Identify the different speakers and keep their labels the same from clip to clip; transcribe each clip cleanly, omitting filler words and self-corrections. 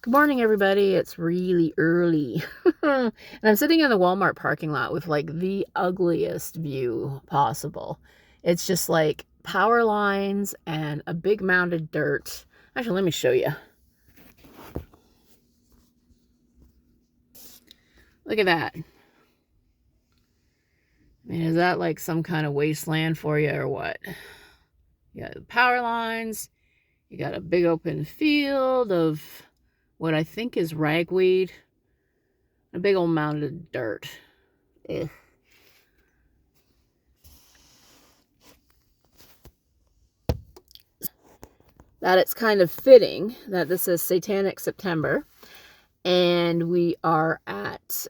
Speaker 1: Good morning, everybody. It's really early. And I'm sitting in the Walmart parking lot with like the ugliest view possible. It's just like power lines and a big mound of dirt. Actually, let me show you. Look at that. I mean, is that like some kind of wasteland for you or what? You got the power lines. You got a big open field of what I think is ragweed. A big old mound of dirt. Ugh. That it's kind of fitting that this is Satanic September, and we are at,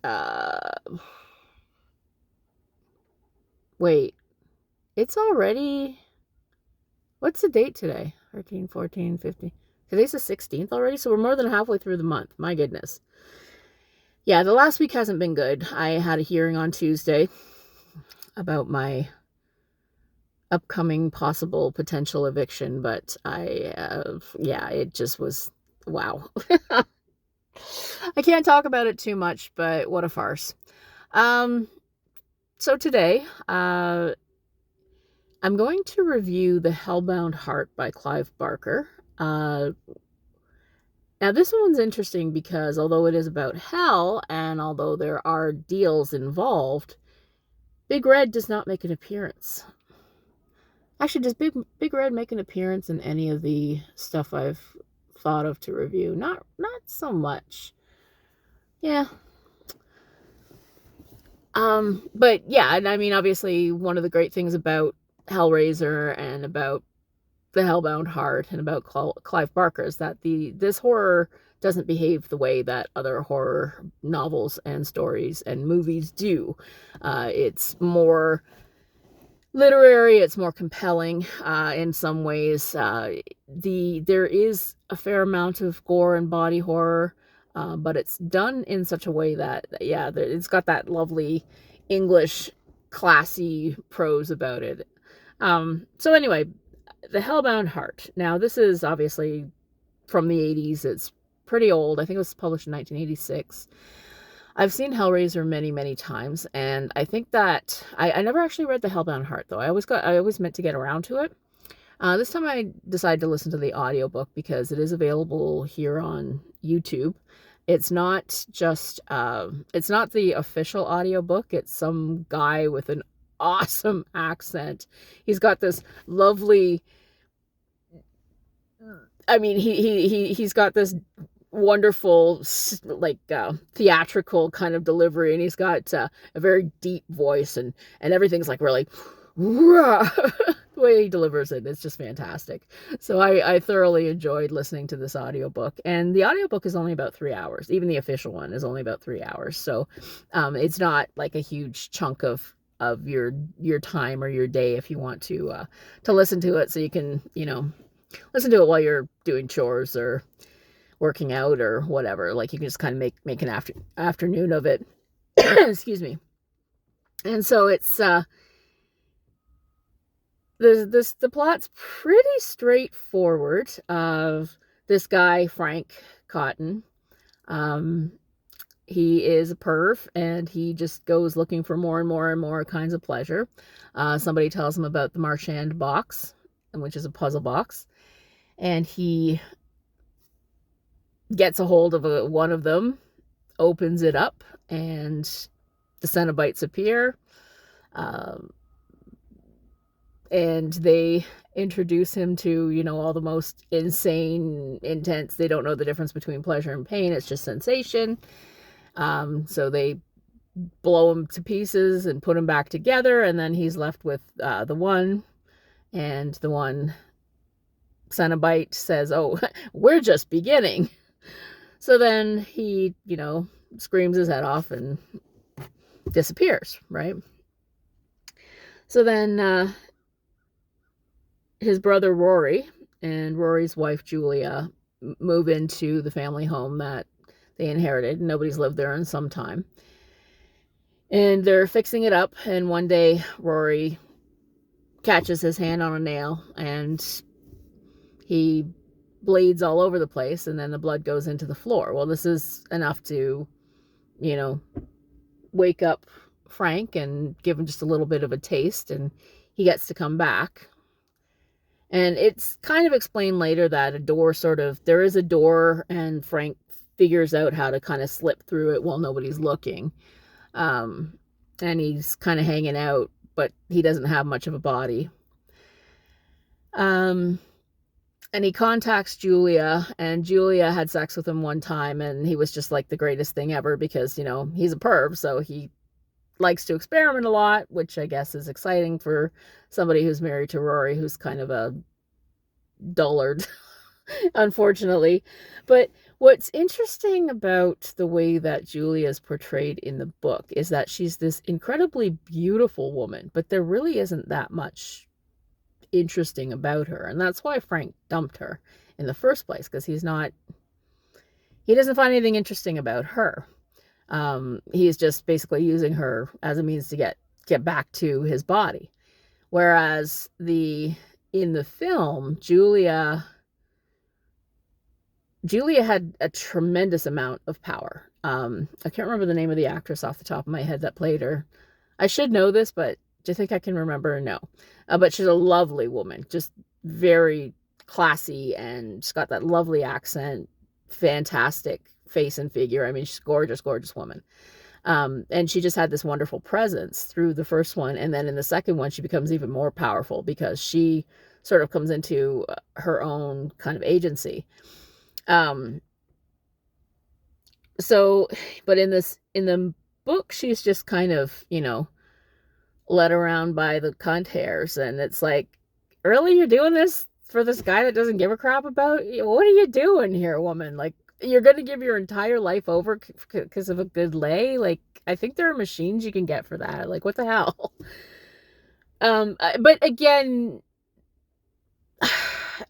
Speaker 1: wait, it's already, what's the date today? 13, 14, 15. Today's the 16th already, so we're more than halfway through the month. My goodness. Yeah, the last week hasn't been good. I had a hearing on Tuesday about my upcoming possible potential eviction, but yeah, it just was, wow. I can't talk about it too much, but what a farce. So today, I'm going to review The Hellbound Heart by Clive Barker. Now, this one's interesting because although it is about hell, and although there are deals involved, Big Red does not make an appearance. Actually, does Big Red make an appearance in any of the stuff I've thought of to review? Not so much. Yeah. But yeah, and I mean, obviously, one of the great things about Hellraiser and about the Hellbound Heart and about Clive Barker is that this horror doesn't behave the way that other horror novels and stories and movies do. It's more literary, it's more compelling in some ways. There is a fair amount of gore and body horror, but it's done in such a way that, yeah, it's got that lovely English classy prose about it. So anyway, The Hellbound Heart. Now, this is obviously from the 80s. It's pretty old. I think it was published in 1986. I've seen Hellraiser many, many times, and I think that I never actually read The Hellbound Heart, though. I always meant to get around to it. This time I decided to listen to the audiobook because it is available here on YouTube. It's not just, it's not the official audiobook. It's some guy with an awesome accent. He's got this lovely, I mean, he's got this wonderful, like, theatrical kind of delivery, and he's got a very deep voice, and everything's like really the way he delivers it. It's just fantastic. So I thoroughly enjoyed listening to this audiobook, and the audiobook is only about 3 hours. Even the official one is only about 3 hours. So it's not like a huge chunk of your time or your day if you want to listen to it, so you can, listen to it while you're doing chores or working out or whatever. Like, you can just kind of make an afternoon of it. Excuse me. And so it's the plot's pretty straightforward. Of this guy Frank Cotton, he is a perv, and he just goes looking for more and more and more kinds of pleasure. Somebody tells him about the Marchand box, which is a puzzle box, and he gets a hold of one of them, opens it up, and the Cenobites appear. And they introduce him to, all the most insane, intense, they don't know the difference between pleasure and pain. It's just sensation. So they blow him to pieces and put him back together, and then he's left with the one, and the one Cenobite says, "Oh, we're just beginning." So then he, screams his head off and disappears, right? So then his brother Rory and Rory's wife Julia move into the family home that they inherited. Nobody's lived there in some time. And they're fixing it up, and one day Rory catches his hand on a nail, and he bleeds all over the place, and then the blood goes into the floor. Well, this is enough to, you know, wake up Frank and give him just a little bit of a taste, and he gets to come back. And it's kind of explained later that there is a door, and Frank figures out how to kind of slip through it while nobody's looking. And he's kind of hanging out, but he doesn't have much of a body. And he contacts Julia, and Julia had sex with him one time, and he was just like the greatest thing ever because, he's a perv, so he likes to experiment a lot, which I guess is exciting for somebody who's married to Rory, who's kind of a dullard, unfortunately. But what's interesting about the way that Julia is portrayed in the book is that she's this incredibly beautiful woman, but there really isn't that much interesting about her. And that's why Frank dumped her in the first place, because he doesn't find anything interesting about her. He's just basically using her as a means to get back to his body. Whereas in the film, Julia had a tremendous amount of power. I can't remember the name of the actress off the top of my head that played her. I should know this, but do you think I can remember? No. But she's a lovely woman, just very classy, and she's got that lovely accent, fantastic face and figure. I mean, she's a gorgeous, gorgeous woman. And she just had this wonderful presence through the first one. And then in the second one, she becomes even more powerful because she sort of comes into her own kind of agency. But in the book, she's just kind of, led around by the cunt hairs. And it's like, really, you're doing this for this guy that doesn't give a crap about you? What are you doing here, woman? Like, you're going to give your entire life over because of a good lay? Like, I think there are machines you can get for that. Like, what the hell? But again,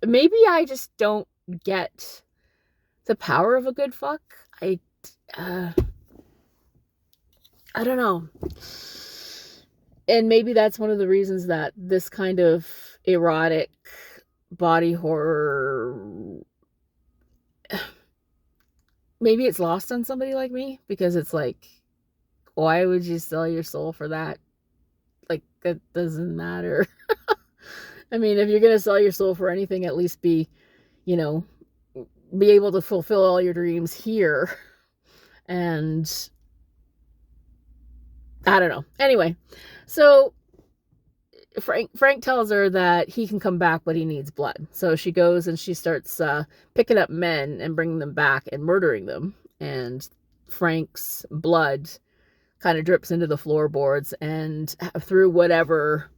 Speaker 1: maybe I just don't get the power of a good fuck. I don't know. And maybe that's one of the reasons that this kind of erotic body horror, maybe it's lost on somebody like me, because it's like, why would you sell your soul for that? Like, that doesn't matter. I mean, if you're going to sell your soul for anything, at least be able to fulfill all your dreams here. And I don't know. Anyway, so Frank tells her that he can come back, but he needs blood. So she goes and she starts picking up men and bringing them back and murdering them. And Frank's blood kind of drips into the floorboards, and through whatever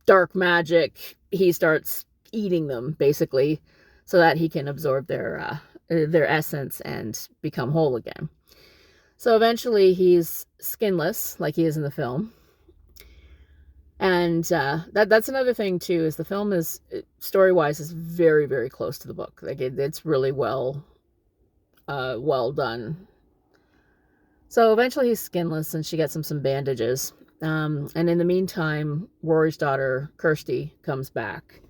Speaker 1: dark magic, he starts eating them, basically, so that he can absorb their essence and become whole again. So eventually he's skinless, like he is in the film. And that's another thing too, is the film is, story-wise, is very, very close to the book. Like, it's really well done. So eventually he's skinless, and she gets him some bandages. And in the meantime, Rory's daughter, Kirsty, comes back,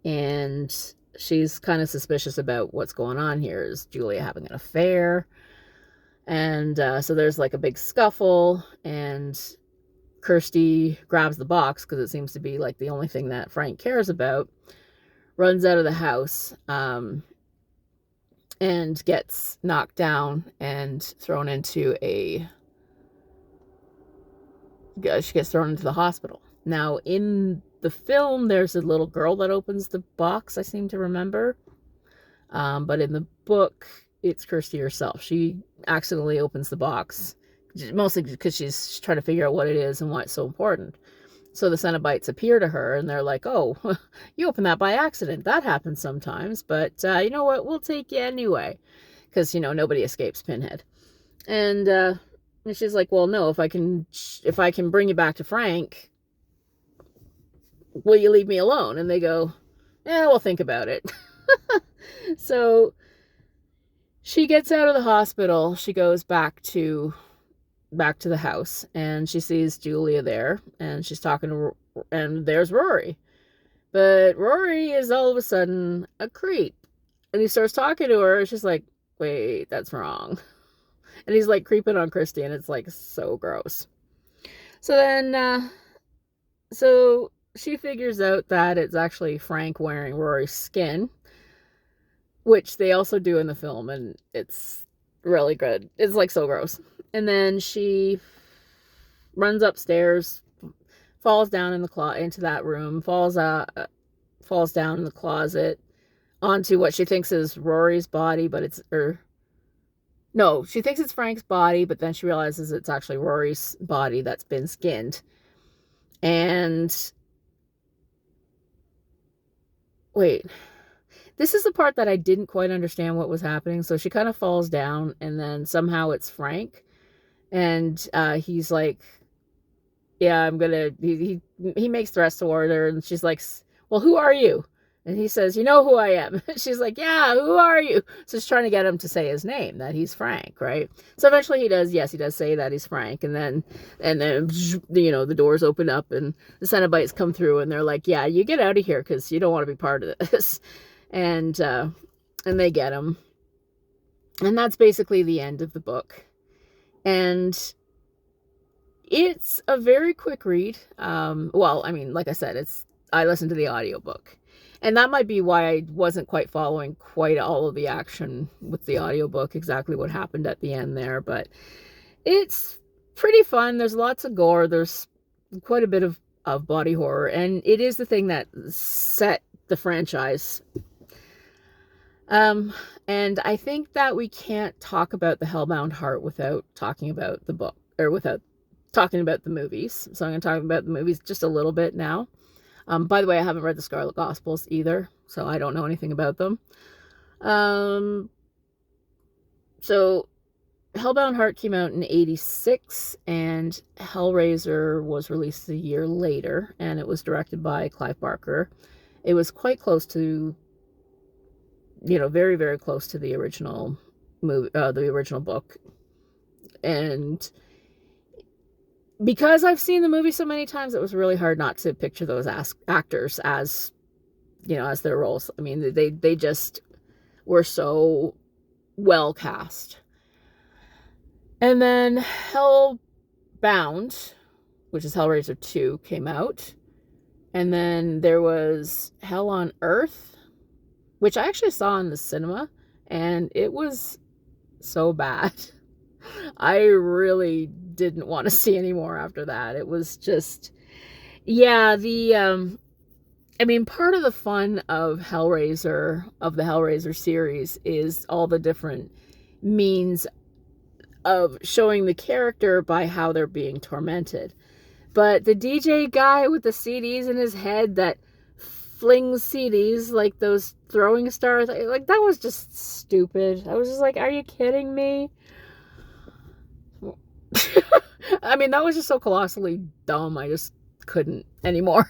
Speaker 1: and she's kind of suspicious about what's going on here. Is Julia having an affair? And so there's like a big scuffle, and Kirsty grabs the box, because it seems to be like the only thing that Frank cares about, runs out of the house, and gets knocked down and thrown into she gets thrown into the hospital. Now, in the film, there's a little girl that opens the box, I seem to remember. But in the book, it's Kirsty herself. She accidentally opens the box, mostly because she's trying to figure out what it is and why it's so important. So the Cenobites appear to her, and they're like, oh, you opened that by accident. That happens sometimes, but you know what? We'll take you anyway. Because, nobody escapes Pinhead. And she's like, well, no, if I can bring you back to Frank, will you leave me alone? And they go, yeah, we'll think about it. So she gets out of the hospital. She goes back to the house, and she sees Julia there, and she's talking to, and there's Rory. But Rory is all of a sudden a creep. And he starts talking to her, and she's like, wait, that's wrong. And he's like creeping on Christy, and it's like so gross. So then, so she figures out that it's actually Frank wearing Rory's skin, which they also do in the film, and it's really good. It's like so gross. And then she runs upstairs, falls down in the into that room, falls down in the closet onto what she thinks is Rory's body, but it's no, she thinks it's Frank's body, but then she realizes it's actually Rory's body that's been skinned. And wait, this is the part that I didn't quite understand what was happening. So she kind of falls down, and then somehow it's Frank, and he's like, yeah, I'm gonna, he makes threats toward her, and she's like, well, who are you? And he says, you know who I am. She's like, yeah, who are you? So she's trying to get him to say his name, that he's Frank, right? So eventually he does say that he's Frank. And then, the doors open up, and the Cenobites come through, and they're like, yeah, you get out of here, because you don't want to be part of this. And they get him. And that's basically the end of the book. And it's a very quick read. Well, I mean, like I said, I listened to the audiobook. And that might be why I wasn't quite following quite all of the action with the audiobook, exactly what happened at the end there. But it's pretty fun. There's lots of gore. There's quite a bit of body horror. And it is the thing that set the franchise. And I think that we can't talk about the Hellbound Heart without talking about the book, or without talking about the movies. So I'm going to talk about the movies just a little bit now. By the way, I haven't read the Scarlet Gospels either, so I don't know anything about them. So Hellbound Heart came out in 1986, and Hellraiser was released a year later, and it was directed by Clive Barker. It was quite close to, very, very close to the original movie, the original book. And because I've seen the movie so many times, it was really hard not to picture those actors as, as their roles. I mean, they just were so well cast. And then Hellbound, which is Hellraiser 2, came out. And then there was Hell on Earth, which I actually saw in the cinema, and it was so bad. I really didn't want to see any more after that. It was just, yeah, part of the fun of the Hellraiser series, is all the different means of showing the character by how they're being tormented. But the DJ guy with the CDs in his head that flings CDs like those throwing stars, like, that was just stupid. I was just like, are you kidding me? That was just so colossally dumb. I just couldn't anymore.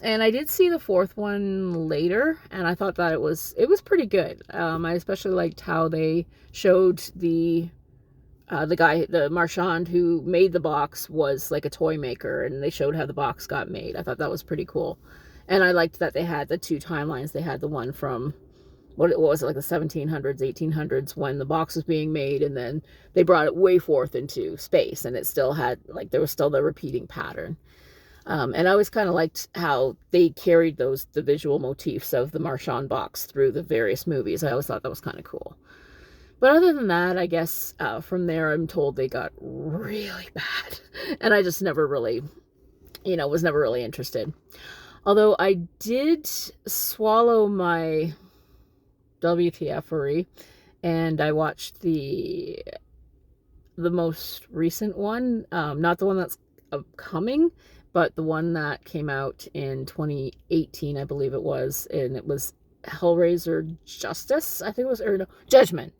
Speaker 1: And I did see the fourth one later, and I thought that it was pretty good. I especially liked how they showed the guy, the Marchand who made the box, was like a toy maker, and they showed how the box got made. I thought that was pretty cool. And I liked that they had the two timelines. They had the one from, what was it, like the 1700s, 1800s, when the box was being made, and then they brought it way forth into space, and it still had, like, there was still the repeating pattern. And I always kind of liked how they carried the visual motifs of the Marchand box through the various movies. I always thought that was kind of cool. But other than that, I guess from there, I'm told they got really bad. And I just never really, was never really interested. Although I did swallow my WTF-ery, and I watched the most recent one, not the one that's upcoming, but the one that came out in 2018, I believe it was, and it was Hellraiser Justice, I think it was, or no, Judgment.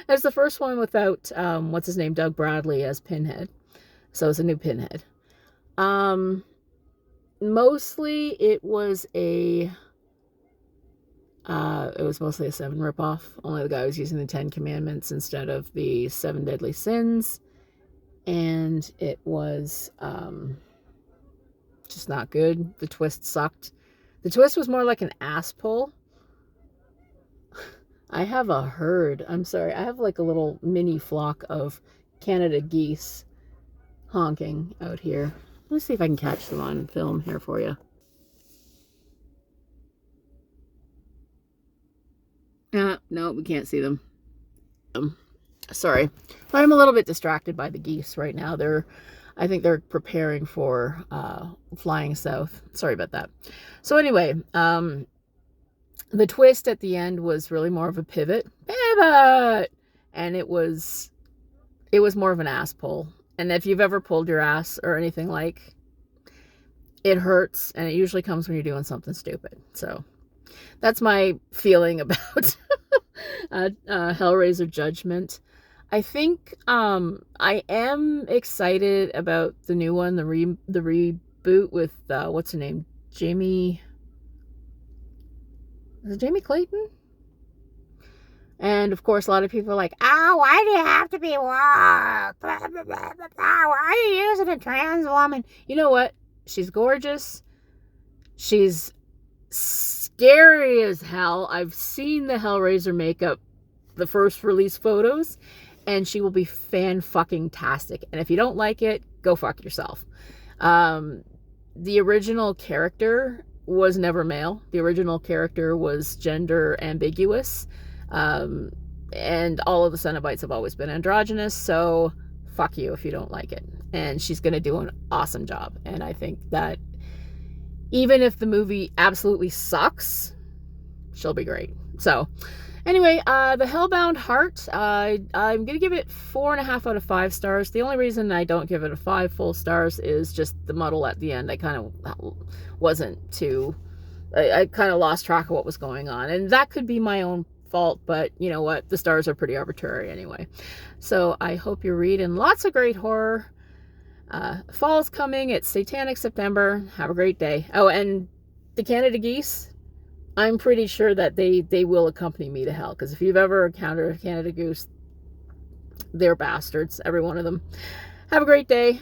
Speaker 1: It's the first one without, what's his name, Doug Bradley as Pinhead. So it's a new Pinhead. Mostly it was mostly a Seven ripoff. Only the guy was using the 10 Commandments instead of the 7 Deadly Sins. And it was, Just not good. The twist sucked. The twist was more like an ass pull. I have a herd. I'm sorry. I have like a little mini flock of Canada geese honking out here. Let's see if I can catch them on film here for you. No, we can't see them. Sorry. I'm a little bit distracted by the geese right now. I think they're preparing for flying south. Sorry about that. So anyway, the twist at the end was really more of a pivot. And it was more of an ass pull. And if you've ever pulled your ass or anything like, it hurts, and it usually comes when you're doing something stupid. So that's my feeling about Hellraiser Judgment. I think I am excited about the new one, the reboot with what's her name, Jamie. Is it Jamie Clayton? And of course, a lot of people are like, "Oh, why do you have to be woke? Why are you using a trans woman?" You know what? She's gorgeous. She's scary as hell. I've seen the Hellraiser makeup, the first release photos, and she will be fan-fucking-tastic. And if you don't like it, go fuck yourself. The original character was never male. The original character was gender ambiguous. And all of the Cenobites have always been androgynous, so fuck you if you don't like it. And she's going to do an awesome job. And I think that even if the movie absolutely sucks, she'll be great. So anyway, the Hellbound Heart, I'm going to give it 4.5 out of 5 stars. The only reason I don't give it a 5 full stars is just the muddle at the end. I kind of wasn't too... I kind of lost track of what was going on. And that could be my own fault, but you know what? The stars are pretty arbitrary anyway. So I hope you're reading lots of great horror. Fall is coming. It's Satanic September. Have a great day. Oh, and the Canada geese, I'm pretty sure that they will accompany me to hell, because if you've ever encountered a Canada goose, they're bastards, every one of them. Have a great day.